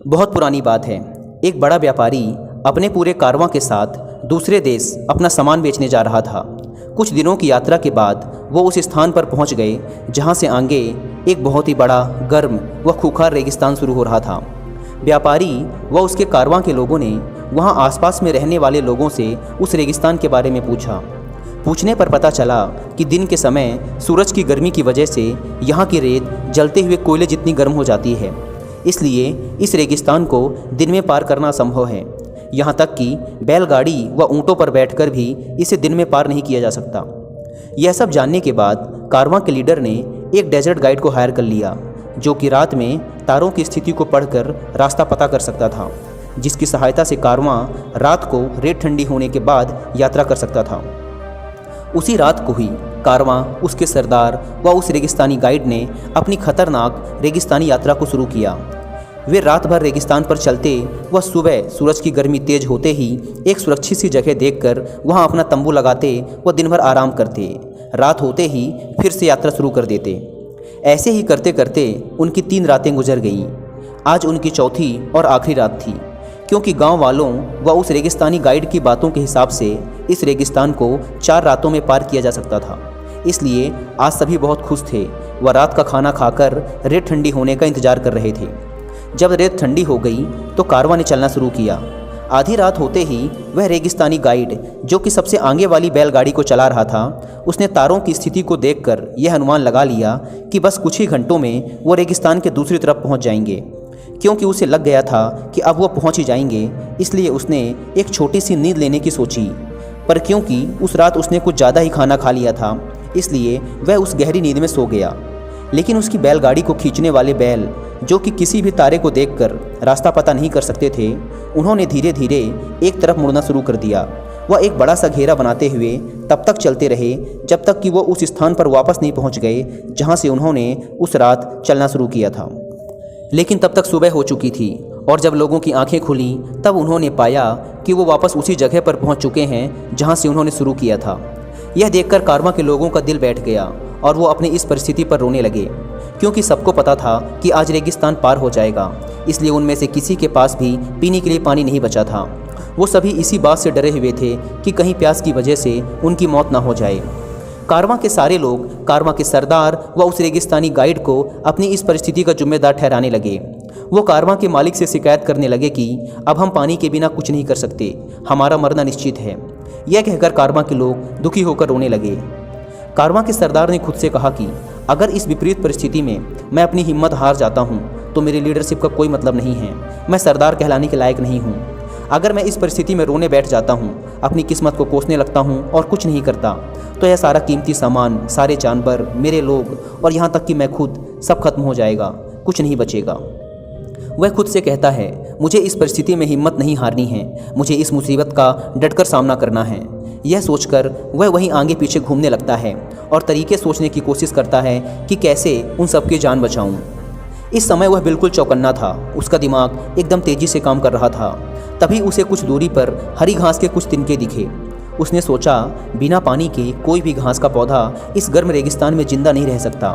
बहुत पुरानी बात है। एक बड़ा व्यापारी अपने पूरे कारवां के साथ दूसरे देश अपना सामान बेचने जा रहा था। कुछ दिनों की यात्रा के बाद वो उस स्थान पर पहुंच गए जहां से आगे एक बहुत ही बड़ा, गर्म व खूंखार रेगिस्तान शुरू हो रहा था। व्यापारी व उसके कारवां के लोगों ने वहां आसपास में रहने वाले लोगों से उस रेगिस्तान के बारे में पूछा। पूछने पर पता चला कि दिन के समय सूरज की गर्मी की वजह से यहाँ की रेत जलते हुए कोयले जितनी गर्म हो जाती है, इसलिए इस रेगिस्तान को दिन में पार करना असंभव है। यहाँ तक कि बैलगाड़ी व ऊँटों पर बैठकर भी इसे दिन में पार नहीं किया जा सकता। यह सब जानने के बाद कारवां के लीडर ने एक डेजर्ट गाइड को हायर कर लिया, जो कि रात में तारों की स्थिति को पढ़कर रास्ता पता कर सकता था, जिसकी सहायता से कारवां रात को रेत ठंडी होने के बाद यात्रा कर सकता था। उसी रात को ही कारवां, उसके सरदार व उस रेगिस्तानी गाइड ने अपनी खतरनाक रेगिस्तानी यात्रा को शुरू किया। वे रात भर रेगिस्तान पर चलते व सुबह सूरज की गर्मी तेज होते ही एक सुरक्षित सी जगह देखकर वहां अपना तंबू लगाते व दिन भर आराम करते। रात होते ही फिर से यात्रा शुरू कर देते। ऐसे ही करते करते उनकी 3 रातें गुजर गईं। आज उनकी चौथी और आखिरी रात थी, क्योंकि गांव वालों व उस रेगिस्तानी गाइड की बातों के हिसाब से इस रेगिस्तान को 4 रातों में पार किया जा सकता था। इसलिए आज सभी बहुत खुश थे व रात का खाना खाकर रेत ठंडी होने का इंतजार कर रहे थे। जब रेत ठंडी हो गई तो कारवां ने चलना शुरू किया। आधी रात होते ही वह रेगिस्तानी गाइड, जो कि सबसे आगे वाली बैलगाड़ी को चला रहा था, उसने तारों की स्थिति को देखकर यह अनुमान लगा लिया कि बस कुछ ही घंटों में वो रेगिस्तान के दूसरी तरफ पहुंच जाएंगे। क्योंकि उसे लग गया था कि अब वो पहुंच ही जाएंगे, इसलिए उसने एक छोटी सी नींद लेने की सोची। पर क्योंकि उस रात उसने कुछ ज़्यादा ही खाना खा लिया था, इसलिए वह उस गहरी नींद में सो गया। लेकिन उसकी बैलगाड़ी को खींचने वाले बैल, जो कि किसी भी तारे को देखकर रास्ता पता नहीं कर सकते थे, उन्होंने धीरे धीरे एक तरफ मुड़ना शुरू कर दिया। वह एक बड़ा सा घेरा बनाते हुए तब तक चलते रहे जब तक कि वो उस स्थान पर वापस नहीं पहुंच गए जहां से उन्होंने उस रात चलना शुरू किया था। लेकिन तब तक सुबह हो चुकी थी और जब लोगों की आंखें खुली तब उन्होंने पाया कि वो वापस उसी जगह पर पहुंच चुके हैं जहां से उन्होंने शुरू किया था। यह देखकर कारवां के लोगों का दिल बैठ गया और वो अपनी इस परिस्थिति पर रोने लगे, क्योंकि सबको पता था कि आज रेगिस्तान पार हो जाएगा। इसलिए उनमें से किसी के पास भी पीने के लिए पानी नहीं बचा था। वो सभी इसी बात से डरे हुए थे कि कहीं प्यास की वजह से उनकी मौत ना हो जाए। कारवां के सारे लोग कारवां के सरदार व उस रेगिस्तानी गाइड को अपनी इस परिस्थिति का जिम्मेदार ठहराने लगे। वो कारवां के मालिक से शिकायत करने लगे कि अब हम पानी के बिना कुछ नहीं कर सकते, हमारा मरना निश्चित है। यह कहकर कारवां के लोग दुखी होकर रोने लगे। कारवां के सरदार ने खुद से कहा कि अगर इस विपरीत परिस्थिति में मैं अपनी हिम्मत हार जाता हूँ तो मेरी लीडरशिप का कोई मतलब नहीं है, मैं सरदार कहलाने के लायक नहीं हूँ। अगर मैं इस परिस्थिति में रोने बैठ जाता हूँ, अपनी किस्मत को कोसने लगता हूँ और कुछ नहीं करता, तो यह सारा कीमती सामान, सारे जानवर, मेरे लोग और यहाँ तक कि मैं खुद, सब खत्म हो जाएगा, कुछ नहीं बचेगा। वह खुद से कहता है, मुझे इस परिस्थिति में हिम्मत नहीं हारनी है, मुझे इस मुसीबत का डटकर सामना करना है। यह सोचकर वह वहीं आगे पीछे घूमने लगता है और तरीके सोचने की कोशिश करता है कि कैसे उन सबकी जान बचाऊं। इस समय वह बिल्कुल चौकन्ना था, उसका दिमाग एकदम तेजी से काम कर रहा था। तभी उसे कुछ दूरी पर हरी घास के कुछ तिनके दिखे। उसने सोचा, बिना पानी के कोई भी घास का पौधा इस गर्म रेगिस्तान में जिंदा नहीं रह सकता।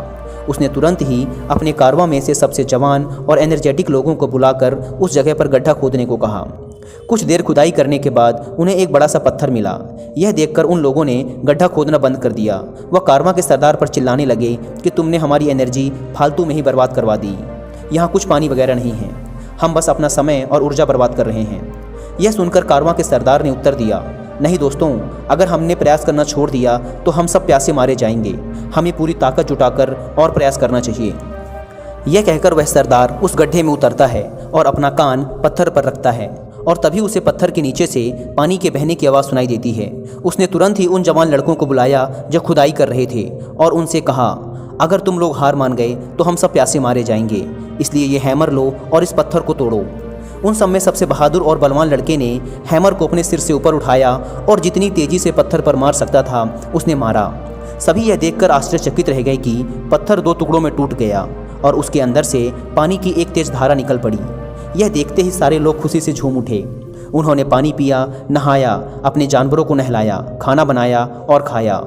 उसने तुरंत ही अपने कारवां में से सबसे जवान और एनर्जेटिक लोगों को बुलाकर उस जगह पर गड्ढा खोदने को कहा। कुछ देर खुदाई करने के बाद उन्हें एक बड़ा सा पत्थर मिला। यह देखकर उन लोगों ने गड्ढा खोदना बंद कर दिया। वह कारवां के सरदार पर चिल्लाने लगे कि तुमने हमारी एनर्जी फालतू में ही बर्बाद करवा दी। यहाँ कुछ पानी वगैरह नहीं है, हम बस अपना समय और ऊर्जा बर्बाद कर रहे हैं। यह सुनकर कारवां के सरदार ने उत्तर दिया, नहीं दोस्तों, अगर हमने प्रयास करना छोड़ दिया तो हम सब प्यासे मारे जाएंगे। हमें पूरी ताकत जुटाकर और प्रयास करना चाहिए। यह कहकर वह सरदार उस गड्ढे में उतरता है और अपना कान पत्थर पर रखता है और तभी उसे पत्थर के नीचे से पानी के बहने की आवाज़ सुनाई देती है। उसने तुरंत ही उन जवान लड़कों को बुलाया जो खुदाई कर रहे थे और उनसे कहा, अगर तुम लोग हार मान गए तो हम सब प्यासे मारे जाएंगे, इसलिए ये हैमर लो और इस पत्थर को तोड़ो। उन सब में सबसे बहादुर और बलवान लड़के ने हैमर को अपने सिर से ऊपर उठाया और जितनी तेजी से पत्थर पर मार सकता था उसने मारा। सभी यह देखकर आश्चर्यचकित रह गए कि पत्थर 2 टुकड़ों में टूट गया और उसके अंदर से पानी की एक तेज धारा निकल पड़ी। यह देखते ही सारे लोग खुशी से झूम उठे। उन्होंने पानी पिया, नहाया, अपने जानवरों को नहलाया, खाना बनाया और खाया।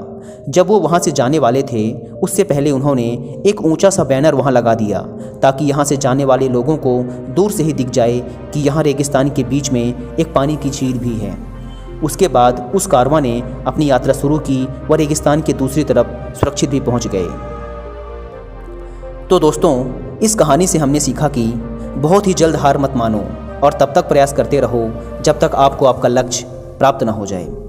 जब वो वहाँ से जाने वाले थे, उससे पहले उन्होंने एक ऊंचा सा बैनर वहाँ लगा दिया ताकि यहाँ से जाने वाले लोगों को दूर से ही दिख जाए कि यहाँ रेगिस्तान के बीच में एक पानी की झील भी है। उसके बाद उस कारवां ने अपनी यात्रा शुरू की व रेगिस्तान के दूसरी तरफ सुरक्षित भी पहुँच गए। तो दोस्तों, इस कहानी से हमने सीखा कि बहुत ही जल्द हार मत मानो और तब तक प्रयास करते रहो जब तक आपको आपका लक्ष्य प्राप्त न हो जाए।